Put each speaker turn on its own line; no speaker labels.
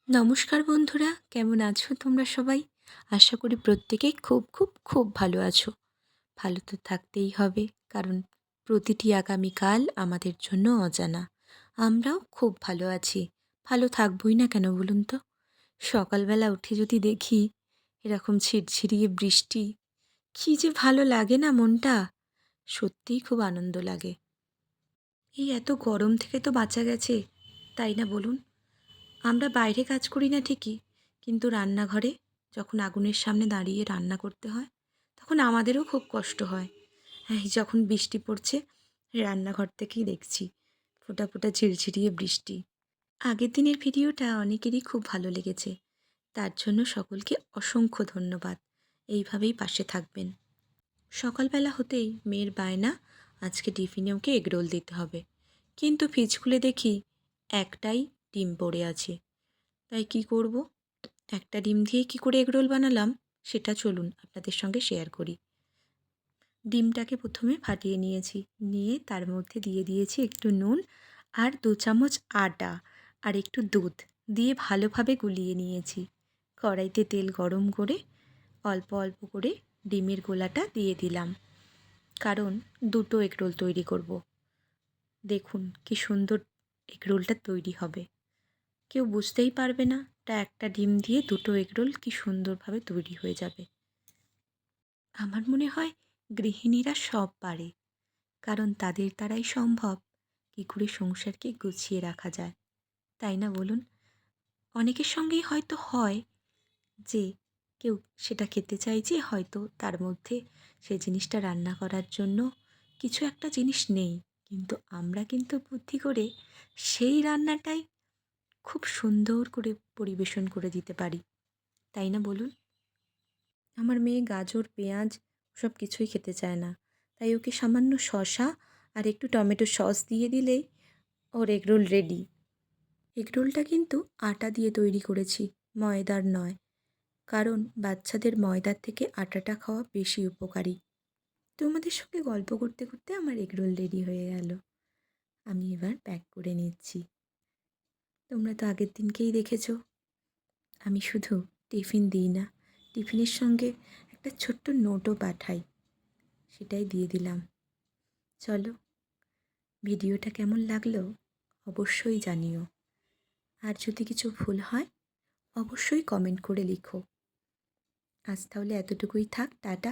নমস্কার বন্ধুরা, কেমন আছো তোমরা সবাই? আশা করি প্রত্যেকেই খুব খুব খুব ভালো আছো। ভালো তো থাকতেই হবে, কারণ প্রতিটি আগামীকাল আমাদের জন্য অজানা। আমরাও খুব ভালো আছি, ভালো থাকবই না কেন বলুন তো? সকালবেলা উঠে যদি দেখি এরকম ঝিরঝিরিয়ে বৃষ্টি, কী যে ভালো লাগে না মনটা! সত্যিই খুব আনন্দ লাগে। এই এত গরম থেকে তো বাঁচা গেছে, তাই না বলুন? আমরা বাইরে কাজ করি না ঠিকই, কিন্তু রান্নাঘরে যখন আগুনের সামনে দাঁড়িয়ে রান্না করতে হয়, তখন আমাদেরও খুব কষ্ট হয়। এই যখন বৃষ্টি পড়ছে, রান্নাঘর থেকেই দেখছি ফোঁটা ফোঁটা ঝিরঝিরিয়ে বৃষ্টি। আগের দিনের ভিডিওটা অনেকেরই খুব ভালো লেগেছে, তার জন্য সকলকে অসংখ্য ধন্যবাদ। এইভাবেই পাশে থাকবেন। সকালবেলা হতেই মেয়ের বায়না, আজকে টিফিনে ওকে এগরোল দিতে হবে, কিন্তু ফ্রিজ খুলে দেখি একটাই ডিম পড়ে আছে। তাই কি করব? একটা ডিম দিয়ে কি করে এগরোল বানালাম সেটা চলুন আপনাদের সঙ্গে শেয়ার করি। ডিমটাকে প্রথমে ফাটিয়ে নিয়েছি, নিয়ে তার মধ্যে দিয়ে দিয়েছি একটু নুন আর 2 চামচ আটা আর একটু দুধ দিয়ে ভালোভাবে গুলিয়ে নিয়েছি। কড়াইতে তেল গরম করে অল্প অল্প করে ডিমের গোলাটা দিয়ে দিলাম, কারণ দুটো এগরোল তৈরি করব। দেখুন কি সুন্দর এগরোলটা তৈরি হবে, কেউ বুঝতেই পারবে না এটা একটা ডিম দিয়ে দুটো এগরোল কি সুন্দরভাবে তৈরি হয়ে যাবে। আমার মনে হয় গৃহিণীরা সব পারে, কারণ তাদের দ্বারাই সম্ভব কী করে সংসারকে গুছিয়ে রাখা যায়, তাই না বলুন? অনেকের সঙ্গেই হয়তো হয় যে কেউ সেটা খেতে চাইছে, হয়তো তার মধ্যে সে জিনিসটা রান্না করার জন্য কিছু একটা জিনিস নেই, কিন্তু আমরা কিন্তু বুদ্ধি করে সেই রান্নাটাই খুব সুন্দর করে পরিবেশন করে দিতে পারি, তাই না বলুন? আমার মেয়ে গাজর, পেঁয়াজ সব কিছুই খেতে চায় না। তাই ওকে সামান্য শসা আর একটু টমেটো সস দিয়ে দিলেই ওর এগরোল রেডি। এগরোলটা কিন্তু আটা দিয়ে তৈরি করেছি, ময়দার নয়। কারণ বাচ্চাদের ময়দার থেকে আটাটা খাওয়া বেশি উপকারী। তোমাদের সঙ্গে গল্প করতে করতে আমার এগরোল রেডি হয়ে গেল। আমি এবার প্যাক করে নিচ্ছি। তোমরা তো আগের দিনকেই দেখেছো, আমি শুধু টিফিন দিই না, টিফিনের সঙ্গে একটা ছোট্ট নোটও পাঠাই, সেটাই দিয়ে দিলাম। চলো, ভিডিওটা কেমন লাগলো অবশ্যই জানিও। আর যদি কিছু ভুল হয় অবশ্যই কমেন্ট করে লিখো। আজ তাহলে এতটুকুই থাক, টাটা।